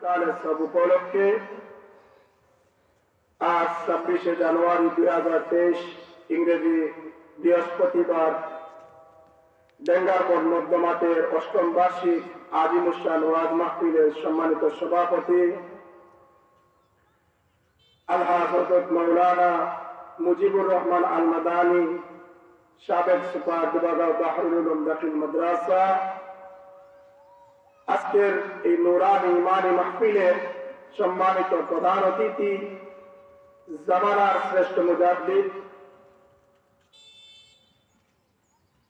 সকালের সব উপলক্ষে আজ 26শে জানুয়ারি 2023 ইংরেজি বৃহস্পতিবার ডেঙ্গারপুর মধ্যমাঠের অষ্টম বার্ষিক আজিমুসান ওয়াজ মাহফিলের সম্মানিত সভাপতি আলহাজ হযরত মাওলানা মুজিবুর রহমান আল মাদানী সাবেক সুপার দুবাগা বাহরুল উলুম দাখিল মাদ্রাসা আজকের এই নুরানি ইমানি মাহফিলের সম্মানিত প্রধান অতিথি জামানার শ্রেষ্ঠ মুজাদ্দিদ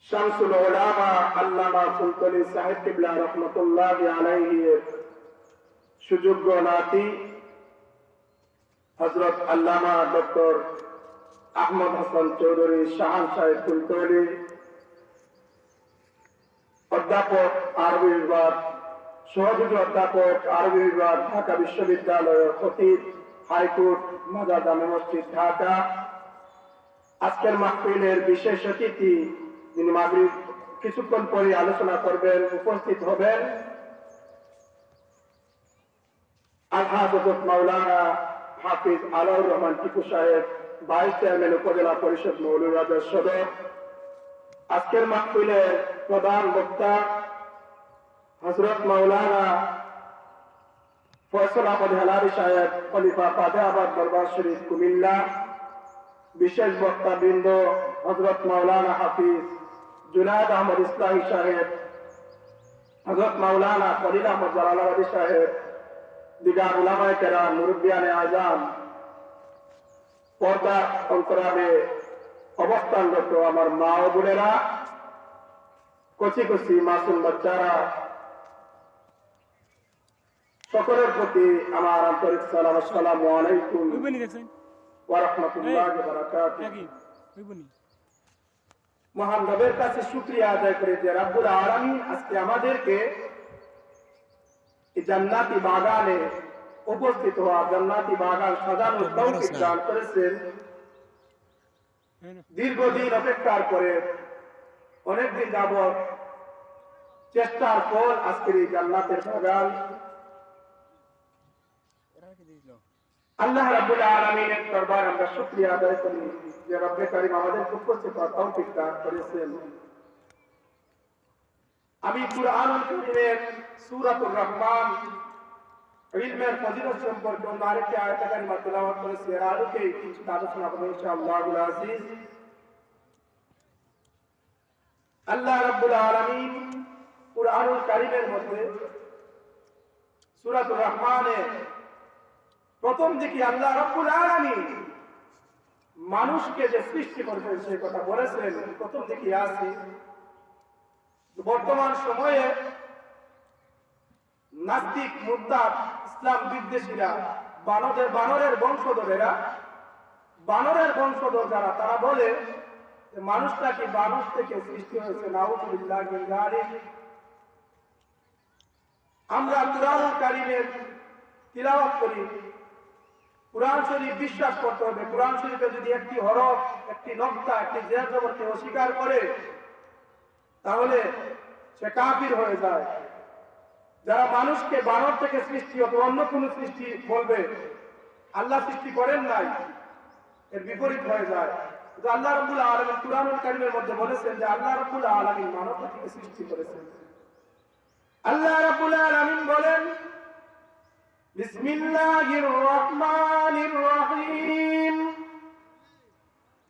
শামসুল উলামা আল্লামা ফুলতলি সাহেব কিবলা রাহমাতুল্লাহি আলাইহি এর সুযোগ্য নাতি হযরত আল্লামা ডক্টর আহমদ হাসান চৌধুরী শাহান সাহেব ফুলতলি, অধ্যাপক আরবি বিভাগ, সহযোগী অধ্যাপক আরবি বিভাগ, ঢাকা বিশ্ববিদ্যালয়ের খতিব, হাইকোর্ট, মাজার জামে মসজিদ ঢাকা। আজকের মাহফিলের বিশেষ অতিথি যিনি মাগরিব কিছুক্ষণ পরে আলোচনা করবেন, উপস্থিত হবেন আলহাজ হযরত মাওলানা হাফিজ আলাউর রহমান টিপু সাহেব, ভাইস চেয়ারম্যান উপজেলা পরিষদ মৌলভীবাজার সদর। আজকের মাহফিলের প্রধান বক্তা হযরত মাওলানা ফয়সাল আহমদ হেলারি সাহেব, খলিফা ফাতেহাবাদ দরবার শরীফ কুমিল্লা। বিশেষ বক্তা বৃন্দ হযরত মাওলানা হাফিজ জুনায়েদ আহমদ ইসলামী সাহেব, হযরত মাওলানা খলিল আহমদ জালালাবাদী সাহেব, দিগার উলামায়ে কেরাম, মুরব্বিয়ানে আজম, পর্দা অন্তরালে অবস্থানরত আমার মা ও বোনেরা, কচি কচি মাসুম বাচ্চারা, সকলের প্রতি আমার আন্তরিক সালাম। আসসালামু আলাইকুম ওয়া রাহমাতুল্লাহি ওয়া বারাকাতুহু। মহান রবের কাছে শুকরিয়া আদায় করে যে রব্বুল আলামিন আজকে আমাদেরকে এই জান্নাতি বাগানে উপস্থিত হওয়া, জান্নাতি বাগান সাজানোর তৌফিক দান করেছেন। দীর্ঘদিন অপেক্ষার পরে, অনেকদিন যাবত চেষ্টার ফল আজকের এই জান্নাতের বাগান। আল্লাহ রাব্বুল আলামিনের দরবারে আমরা শুকরিয়া আদায় করি যে রব্বে কারীম আমাদেরকে উপস্থিত হওয়ার তৌফিক দান করেছেন। আমি কুরআনুল কারীমের সূরাতুর রহমান ইলমের ফজিলত সম্পর্কে অন্য আরেকটি আয়াত কারিমা তেলাওয়াত করেছি। এর আলোকে কিছু আলোচনা করব ইনশাআল্লাহুল আজিজ। আল্লাহ রাব্বুল আলামিন কুরআনুল কারীমের মধ্যে সূরাতুর রহমানে প্রথম দিকে আল্লাহ রাব্বুল আলামিন মানুষকে যে সৃষ্টি করেছেন সেই কথা বলেছেন। প্রথম দিকে আছে বর্তমান সময়ে নাস্তিক, মুরতাদ, ইসলাম বিদ্বেষীরা, বানরের বংশধরেরা, বানরের বংশধর যারা, তারা বলে যে মানুষটা কি বানর থেকে সৃষ্টি হয়েছে। নাউযুবিল্লাহি মিন যালিক। আমরা কুরআনুল কারীমের তিলাওয়াত করি, কুরআন শরীফ বিশ্বাস করতে হবে। কুরআন শরীফে যদি একটি হরফ, একটি নক্তা, একটি জের জবরকে অস্বীকার করে তাহলে সে কাফির হয়ে যায়। যারা মানুষকে বানর থেকে সৃষ্টি অথবা অন্য কোন সৃষ্টি বলবে, আল্লাহ সৃষ্টি করেন নাই, এর বিপরীত হয়ে যায়। কিন্তু আল্লাহ রাব্বুল আলামিন কুরআনুল কারীমের মধ্যে বলেছেন যে আল্লাহ রাব্বুল আলামিন মানব থেকে সৃষ্টি করেছেন। আল্লাহ রাব্বুল আলামিন বলেন বিসমিল্লাহির রহমানির রহিম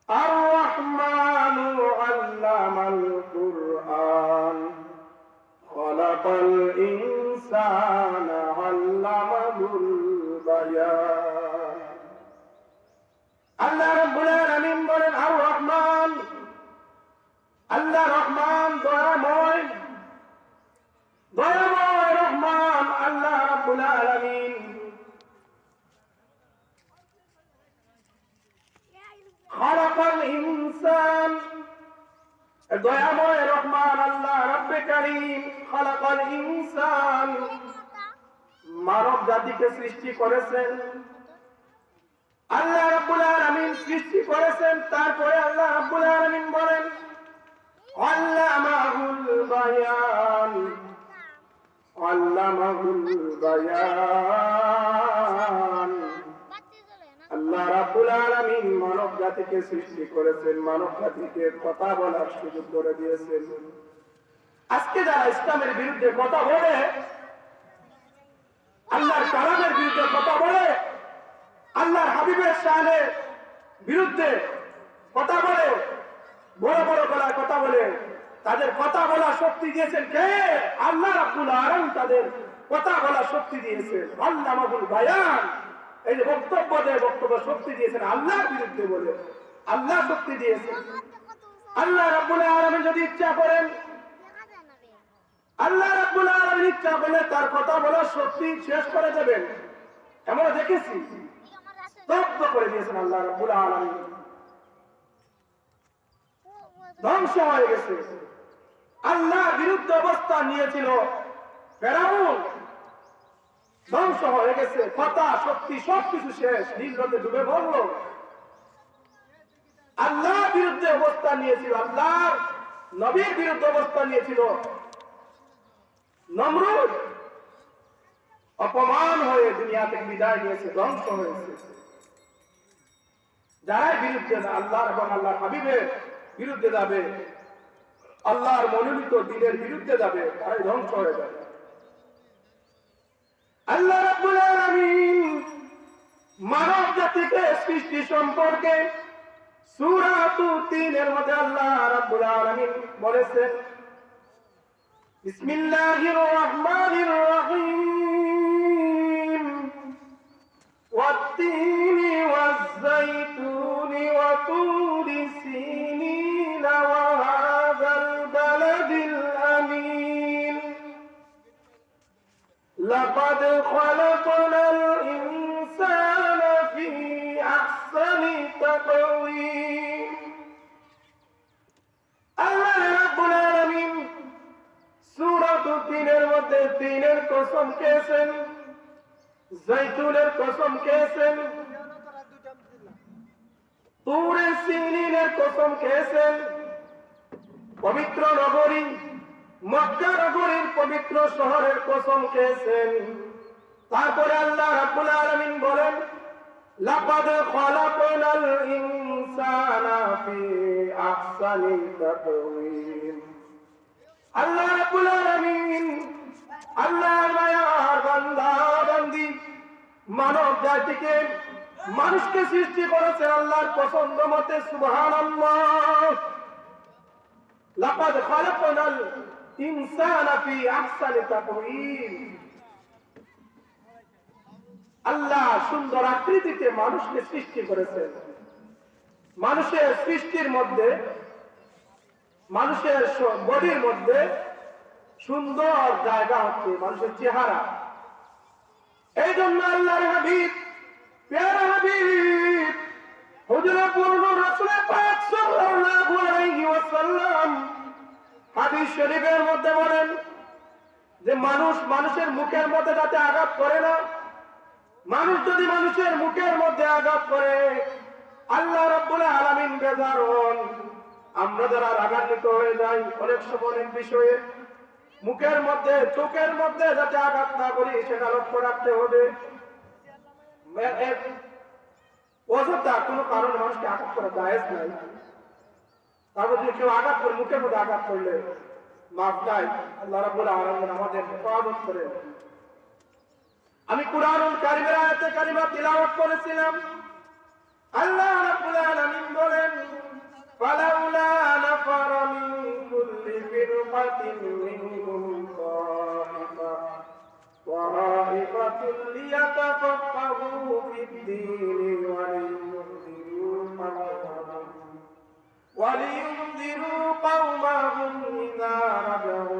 আর রহমানু আল্লামাল কুরআন খালাকাল ইনসানা আল্লামাহুল বায়ান। আল্লাহ রাব্বুল আলামিন বলেন আর রহমান, আল্লাহ রহমান দয়াময়, দয়াময় রহমান আল্লাহ রাব্বুল আলামিন। খালাকাল ইনসান, দয়াময় রহমান আল্লাহ রব্বে কারীম খালাকাল ইনসান, মানব জাতিকে সৃষ্টি করেছেন। আল্লাহ রাব্বুল আলামিন সৃষ্টি করেছেন। তারপরে আল্লাহ রাব্বুল আলামিন বলেন আল্লামাহুল বায়ান, আল্লামাহুল বায়ান। আল্লাহ রাব্বুল আলামিন মানব জাতিকে সৃষ্টি করেছেন, মানব জাতিকে কথা বলার সুযোগ করে দিয়েছেন। আজকে যারা ইসলামের বিরুদ্ধে কথা বলে, আল্লাহর কালামের বিরুদ্ধে কথা বলে, আল্লাহর হাবিবের শানের বিরুদ্ধে কথা বলে, বড় বড় গলায় কথা বলে, তাদের কথা বলার শক্তি দিয়েছেন কে? আল্লাহ রাব্বুল আলামিন তাদের কথা বলার শক্তি দিয়েছেন। আল্লামাহুল বায়ান, এই যে বক্তব্য দেয়, বক্তব্য শক্তি দিয়েছেন আল্লাহর বিরুদ্ধে বলে, আল্লাহ শক্তি দিয়েছেন। আল্লাহ রাব্বুল আলামিন যদি ইচ্ছা করেন, আল্লাহ রাব্বুল আলামিন ইচ্ছা করলে তার কথা বলার শক্তি শেষ করে দেবেন। আমরা দেখেছি, স্তব্ধ করে দিয়েছেন আল্লাহ রাব্বুল আলামিন, ধ্বংস হয়ে গেছে। আল্লাহর বিরুদ্ধে অবস্থান নিয়েছিল ফেরাউন, ধ্বংস হয়ে গেছে। কথা, শক্তি সবকিছু শেষ, নীলনদে ডুবে মরল। আল্লাহর বিরুদ্ধে অবস্থান নিয়েছিল, আল্লাহর নবীর বিরুদ্ধে অবস্থান নিয়েছিল নমরুদ, অপমান হয়ে দুনিয়া থেকে বিদায় নিয়েছে, ধ্বংস হয়েছে। যারাই বিরুদ্ধে আল্লাহর এবং আল্লাহর হাবিবের বিরুদ্ধে যাবে, আল্লাহর মনোনীত দ্বীনের বিরুদ্ধে যাবে, তারাই ধ্বংস হয়ে যাবে। আল্লাহ রাব্বুল আলামিন মানব জাতিকে সৃষ্টি সম্পর্কে সূরা ৩ এর মধ্যে আল্লাহ রাব্বুল আলামিন বলেছেন, বিসমিল্লাহির রহমানির রহিম, ওয়াত-তিনি ওয়াজ-যাইতুনি ওয়া তুরি সিনিন ওয়া হাযাল বালাদিল আমিন, লাকাদ খালাকনাল ইনসানা ফি আহসানি তাকওয়িম। আল্লাহ রাব্বুল আলামিন সূরা ৩ এর মধ্যে তিনের কসম খেয়েছেন, জাইতুনের কসম খেয়েছেন, তুরে সিনিনের কসম খেয়েছেন, পবিত্র নগরী মক্কা নগরীর পবিত্র শহরের কসম খেয়েছেন। তারপরে আল্লাহ রাব্বুল আলামিন বলেন, লাকাদ খালাকনাল ইনসানা ফি আহসানি তাকওয়িম। আল্লাহ রাব্বুল আলামিন, আল্লাহর মায়ার বান্দা বান্দি মানব জাতিকে, মানুষকে সৃষ্টি করেছেন আল্লাহর পছন্দ মতে। সুবহানাল্লাহ। লাকাদ খালাকনাল ইনসানা ফি আহসানি তাকওয়িম। আল্লাহ সুন্দর আকৃতিতে মানুষকে সৃষ্টি করেছেন। মানুষের সৃষ্টির মধ্যে, মানুষের বডির মধ্যে সুন্দর জায়গা হচ্ছে মানুষের চেহারা। এই জন্য আল্লাহর হাবিব, প্যারা হাবিব হুজুর পূর্ণ রাসূল পাক সাল্লাল্লাহু আলাইহি ওয়াসাল্লাম হাদিস শরীফের মধ্যে বলেন যে মানুষের মুখের মধ্যে যাতে আঘাত করে না। মানুষ যদি মানুষের মুখের মধ্যে আঘাত করে, আল্লাহ রাব্বুল আলামিন বেজার হন। আমরা যারা রাগান্বিত হয়ে যাই অনেক সময় অনেক বিষয়ে, মুখের মধ্যে, চোখের মধ্যে যাতে আঘাত না করি সেটা লক্ষ্য রাখতে হবে। অযথা কোনো কারণে মানুষকে আঘাত করা জায়েজ নাই। তারপর যদি কেউ আঘাত করে, মুখের মধ্যে আঘাত করলে মাফ নাই। আল্লাহ রাব্বুল আলামিন আমাদের হেফাজত করেন। আমি কুরআনুল কারীমের আয়াতে কারিমা তিলাওয়াত করেছিলাম। আল্লাহ রাব্বুল আলামিন বলেন, ফালাউলা নাফারা মিন কুল্লি ফিরকাতিন মিনহুম তাইফাতুন লিয়াতাফাক্কাহু ফিদ-দীনি ওয়ালিয়ুনযিরু কওমাহুম ইযা রাজাউ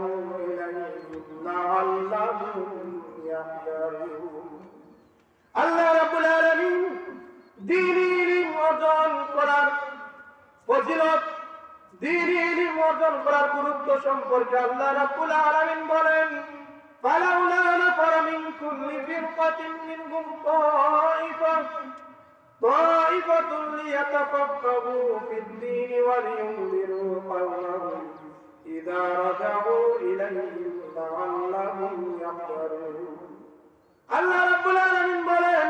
ইলাইহিম লাআল্লাহুম ইয়াহযারুন। আল্লাহ রাব্বুল আলামিন দ্বীনি ইলম অর্জন করার ফজিলত, দ্বীনি ইলম অর্জন করার গুরুত্ব সম্পর্কে আল্লাহ রাব্বুল আলামিন বলেন, ফালাউলা নাফারা মিন কুল্লি ফিরকাতিন মিনহুম তাইফাতুন লিয়াতাফাক্কাহু ফিদ-দীনি ওয়ালিয়ুনযিরু কওমাহুম إذا رجعوا إليهم لعلهم يحذرون আল্লাহ রাব্বুল আলামিন বলেন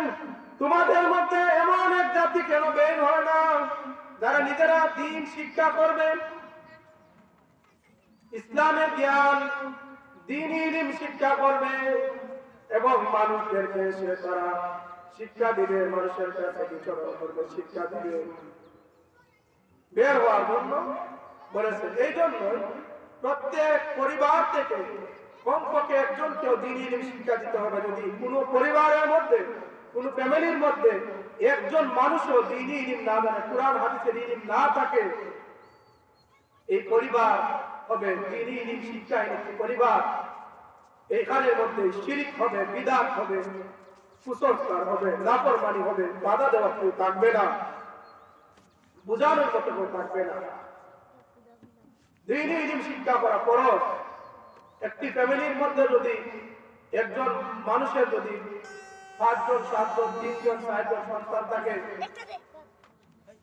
তোমাদের মধ্যে এমন এক জাতি কেন বের হয় না যারা নিজেরা দ্বীন শিক্ষা করবে, ইসলামের জ্ঞান দ্বীনি ইলম শিক্ষা করবে এবং মানুষদেরকে সে তারা শিক্ষা দিবে, মানুষের কাছে বিচরণ করবে, শিক্ষা দিবে। বের হওয়ার জন্য বলেছেন। এই জন্য প্রত্যেক পরিবার থেকে কমপক্ষে একজনকেও দ্বীনি ইলম শিক্ষা দিতে হবে। যদি কোনো পরিবারের মধ্যে, কোনো ফ্যামিলির মধ্যে একজন মানুষও দ্বীনি ইলম না জানে, কুরআন হাদিসের ইলম না থাকে, এই পরিবার হবে দ্বীনি ইলম শিক্ষাহীন একটি পরিবার। এখানের মধ্যে শিরক হবে, বিদআত হবে, কুসংস্কার হবে, নাফরমানি হবে, বাধা দেওয়ার কেউ থাকবে না, বুঝানোর মতো কেউ থাকবে না। দ্বীনি ইলম শিক্ষা করা ফরজ। একটি ফ্যামিলির মধ্যে যদি একজন মানুষের যদি 5 জন 7 জন 3 জন 4 জন সন্তান থাকে,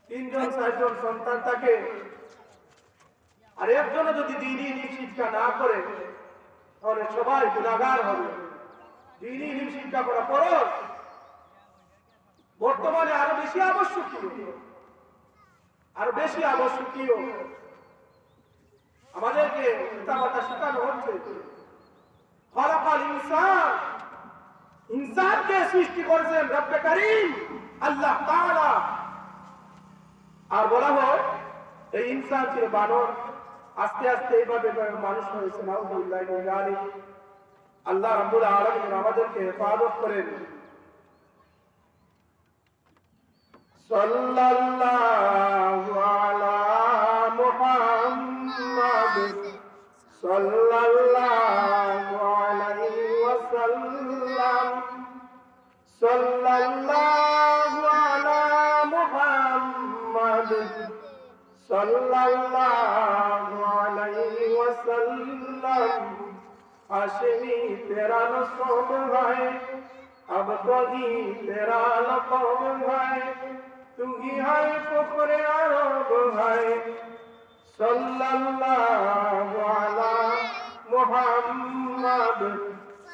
3 জন 4 জন সন্তান থাকে, আর একজনও যদি দ্বীনি ইলম শিক্ষা না করে তাহলে সবাই গুনাহগার হবে। দ্বীনি ইলম শিক্ষা করা ফরজ, বর্তমানে আরো বেশি আবশ্যকীয়, আরো বেশি আবশ্যকীয়। আমাদেরকে পিতামাতা শেখানো হচ্ছে খলাকাল ইনসান, ইনসানকে সৃষ্টি করেছেন রব্বে কারীম আল্লাহ তাআলা। আর বলা হয় এই ইনসান ছিল বানর, আস্তে আস্তে এইভাবে মানুষ হয়েছে। নাউযুবিল্লাহি মিন যালিক। আল্লাহ রাব্বুল আলামিন আমাদেরকে হেফাজত করেন। সাল্লাল্লাহু আলা মুহাম্মাদ সাল্লাল্লাহু আলাইহি ওয়াসাল্লাম, সাল্লাল্লাহু আলা মুহাম্মাদ সাল্লাল্লাহু আলাইহি ওয়াসাল্লাম। हाशमी तेरा नसब है, अब कोई तेरा लक़ब है, तू ही है फख्र अरब है। सल्लल्लाहु अला मुहम्मद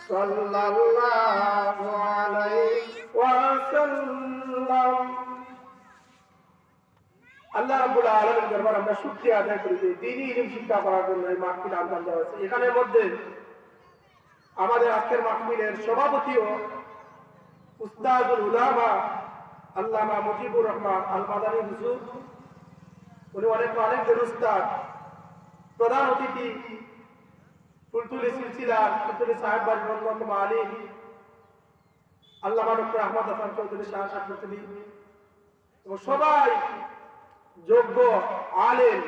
सल्लल्लाहु अलैहि वसल्लम। আল্লাহ রাব্বুল আলামিন দরবার আমরা শুকরিয়া আদায় করি যে দ্বীনি ইলম শিক্ষা করার জন্য এই মাহফিল আয়োজন করা হয়েছে। এখানের মধ্যে আমাদের আজকের মাহফিলের সভাপতি ও উস্তাদুল উলামা আল্লামা মুজিবুর রহমান আল মাদানী হুজুর, উনি অনেক আলেমদের উস্তাদ। প্রধান অতিথি ফুলতুলি সিলসিলার ফুলতুলি সাহেব বাড়ির অন্যতম আলিম আল্লামা ডক্টর আহমদ হাসান চৌধুরী সাহেব ফুলতুলি, এবং সবাই যোগ্য আলেম,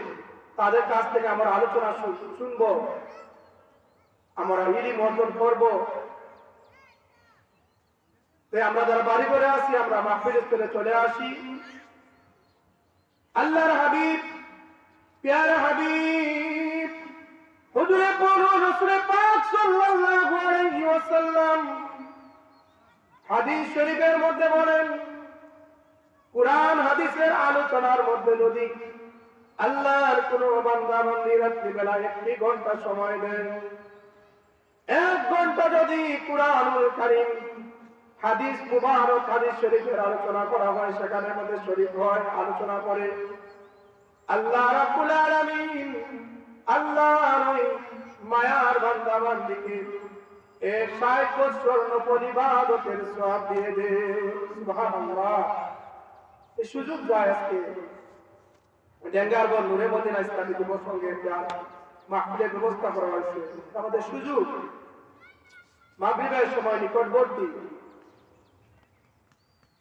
তাদের কাছ থেকে আমরা আলোচনা শুনবো, আমরা ইলম অর্জন করবো। তাই আমরা যারা বাড়ি করে আসি আমরা মাহফিলের স্থলে চলে আসি। আল্লাহর হাবিব, প্যারা হাবিব হুজুরে পাক রাসূল পাক সাল্লাল্লাহু আলাইহি ওয়াসাল্লাম হাদিস শরীফের মধ্যে বলেন, কুরআন হাদিসের আলোচনার মধ্যে যদি আল্লাহর কোন বান্দা বান্দি রাত্রিবেলা 1 ঘন্টা সময় দেন, 1 ঘন্টা যদি কুরআনুল কারীম হাদিস মুবারক হাদিস শরীফের আলোচনা করা হয়, সেখানে মধ্যে শরীফ হয়, আলোচনা করে, আল্লাহ রাব্বুল আলামিন আল্লাহর ওই মায়ার বান্দা বান্দিকে 60 বছর নফল ইবাদতের সওয়াব দিয়ে দেন। সুবহানাল্লাহ। এই সুযোগ যায় আজকে ডেঙ্গারগঞ্জ নূরে মদিনা ইসলামী যুব সংঘের মাহফিলের ব্যবস্থা করা হয়েছে। আমাদের সুযোগ মাগরিবের সময় নিকটবর্তী,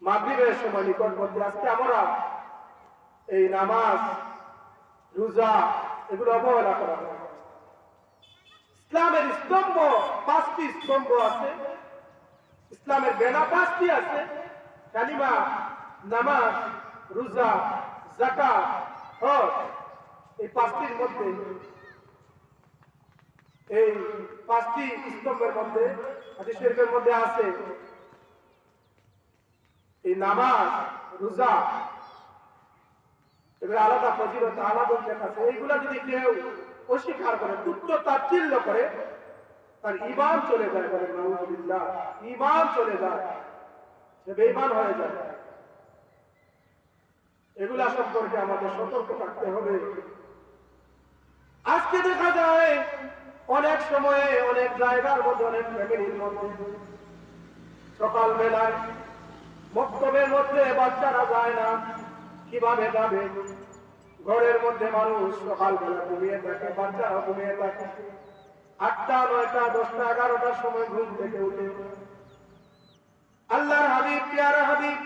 মাগরিবের সময় নিকটবর্তী। আজকে আমরা এই নামাজ রোজা এগুলো অবহেলা করা হয়। ইসলামের স্তম্ভ 5টি স্তম্ভ আছে, ইসলামের বেনা 5টি আছে, কালিমা, নামাজ, রোজা, যাকাত, হজ। এই 5টির মধ্যে, এই 5টি স্তম্ভের মধ্যে হাদিস শরীফের মধ্যে আছে এই নামাজ, রোজা, এগুলো আলাদা ফজিলত, আলাদা লেখা আছে। এইগুলা যদি কেউ অস্বীকার করে, তুচ্ছ তাচ্ছিল্য করে, তার ঈমান চলে যায়। বলে নাউযুবিল্লাহ, ঈমান চলে যায়, সে বেঈমান হয়ে যায়। এগুলা সম্পর্কে আমাদের সতর্ক থাকতে হবে। আজকে দেখা যায় অনেক সময়ে অনেক জায়গার মধ্যে, অনেক ফ্যামিলির মধ্যে সকাল বেলায় মক্তবের মধ্যে বাচ্চারা যায় না, কিভাবে যাবে? ঘরের মধ্যে মানুষ সকাল বেলা ঘুমিয়ে থাকে, বাচ্চারা ঘুমিয়ে থাকে। 8টা 9টা 10টা 11টার সময় ঘুম থেকে উঠে আল্লাহর হাবিব, প্যারা হাবিব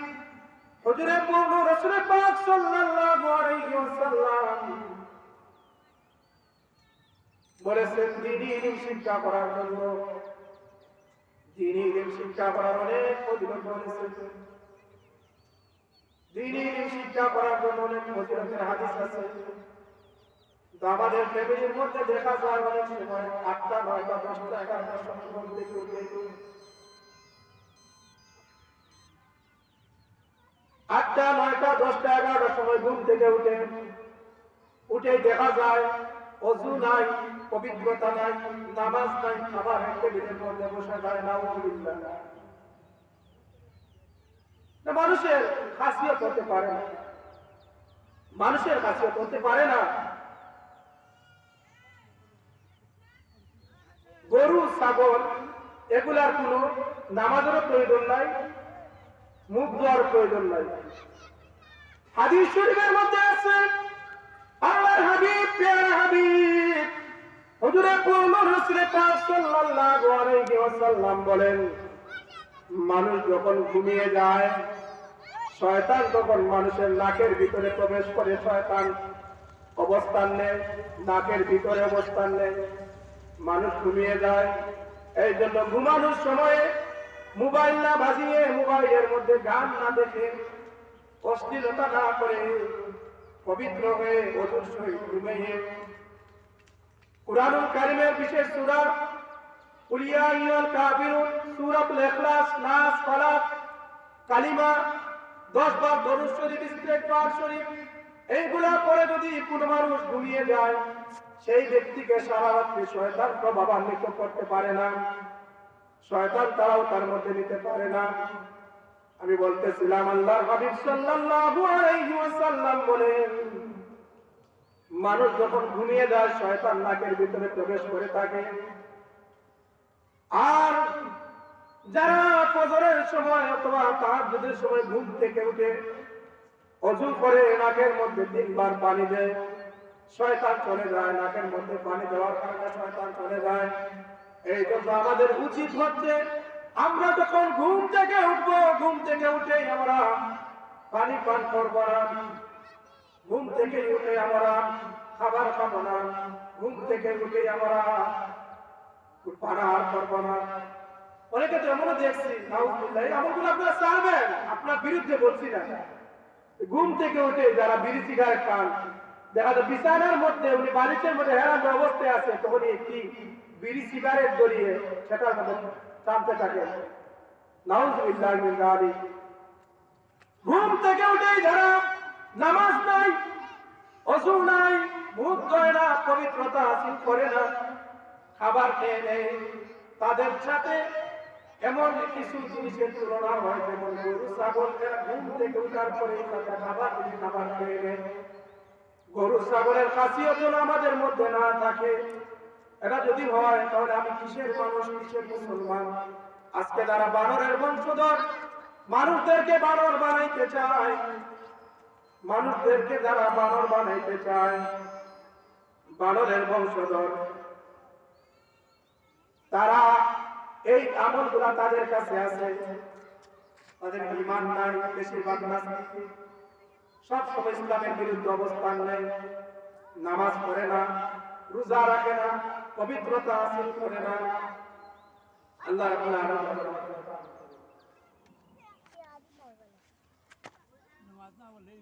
হুজুরে পূর্ণ রাসূল পাক সাল্লাল্লাহু আলাইহি ওয়াসাল্লাম বলেছেন, দ্বীনি ইলম শিক্ষা করার জন্য, দ্বীনি ইলম শিক্ষা করার অনেক ফজিলত বলেছেন। দ্বীনি ইলম শিক্ষা করার জন্য অনেক ফজিলতের হাদিস আছে। আমাদের ফ্যামিলির মধ্যে দেখা যায় অনেক সময় 8টা 9টা 10টা 11টার সময় ঘুম থেকে উঠে 8টা 9টা 10টা 11টার সময় ঘুম থেকে উঠে দেখা যায় ওযু নাই, পবিত্রতা নাই, নামাজ নাই, খাবার টেবিলের মধ্যে বসে যায়। নাউযুবিল্লাহ। মানুষের খাসিয়ত হতে পারে না, মানুষের খাসিয়ত হতে পারে না। গরু ছাগল এগুলার কোনো নামাজেরও প্রয়োজন নাই, মুখ ধোয়ার প্রয়োজন নাই। হাদিস শরীফের মধ্যে আছে, আল্লাহর হাবিব, প্যারা হাবিব হুজুরে পূর্ণ রাসূল পাক সাল্লাল্লাহু আলাইহি ওয়াসাল্লাম বলেন, মানুষ যখন ঘুমিয়ে যায়, শয়তান তখন মানুষের নাকের ভিতরে প্রবেশ করে। শয়তান অবস্থান নেয়, নাকের ভিতরে অবস্থান নেয়, মানুষ ঘুমিয়ে যায়। এই জন্য ঘুমানোর সময়ে মোবাইল না বাজিয়ে, মোবাইলের মধ্যে গান না দেখে, অশ্লীলতা না করে, পবিত্র হয়ে ওযুর সহিত ঘুমিয়ে কুরআনুল কারীমের বিশেষ সূরা কুল ইয়া আইয়ুহাল কাফিরুন, সূরাতুল ইখলাস, নাস, ফালাক, কালিমা 10 বার দরুদ শরীফ, ইস্তিগফার শরীফ এইগুলা পড়ে যদি কোন মানুষ ঘুমিয়ে যায়, সেই ব্যক্তিকে সারা রাত্রি শয়তান প্রভাবান্বিত করতে পারে না, শয়তান তারাও তার মধ্যে নিতে পারে না। আমি বলতেছিলাম, আল্লাহর হাবিব সাল্লাল্লাহু আলাইহি ওয়াসাল্লাম বলেন, মানুষ যখন ঘুমিয়ে যায়, শয়তান নাকের ভিতরে প্রবেশ করে থাকে। আর যারা ফজরের সময় অথবা তাহাজ্জুদের সময় ঘুম থেকে উঠে ওযু করে নাকের মধ্যে 3 বার পানি দেয়, শয়তান চলে যায়। নাকের মধ্যে পানি দেওয়ার কারণে শয়তান চলে যায়। এই জন্য আমাদের উচিত হচ্ছে, আমরা যখন ঘুম থেকে উঠবো, ঘুম থেকে উঠে আমরা পানি পান করবো না, ঘুম থেকে উঠে আমরা খাবার খাবো না, ঘুম থেকে উঠে আমরা পানাহার করবো না। অনেকে তো এমনও দেখছি, নাউযুবিল্লাহ, আমলগুলো আপনারা ছাড়বেন, আপনার বিরুদ্ধে বলছি না। ঘুম থেকে উঠে যারা বিড়ি সিগারেট খান, দেখা যায় বিছানার মধ্যে, উনি বালিশের মধ্যে হেরান অবস্থায় আছে, তখন একটি বিড়ি সিগারেট ধরিয়ে সেটার মধ্যে টানতে থাকে। নাউযুবিল্লাহ মিন যালিক। ঘুম থেকে উঠে যারা নামাজ নাই, ওযু নাই, মুখ ধোয় না, পবিত্রতা হাসিল করে না, খাবার খেয়ে নেয়, তাদের সাথে এমন কিছু জিনিসের তুলনা হয়, যেমন গরু ছাগল যারা ঘুম থেকে উঠার পরে তাদের খাবার খেয়ে নেয়। গরু ছাগলের খাসিয়ত যেন আমাদের মধ্যে না থাকে। এটা যদি হয়, তাহলে আমি কিসের মানুষ, কিসের মুসলমান? আজকে যারা বানরের বংশধর, মানুষদেরকে বানর বানাইতে চায়, মানুষদেরকে যারা বানর বানাইতে চায়, বানরের বংশধর, তারা এই আমলগুলা তাদের কাছে আছে, তাদের ঈমান নাই, বেশিরভাগ নাস্তিক, সব সময় ইসলামের বিরুদ্ধে অবস্থান নেয়, নামাজ পড়ে না, রোজা রাখে না, পবিত্রতা হাসিল করে না। আল্লাহ রাব্বুল আলামিন নামাজ না বললেই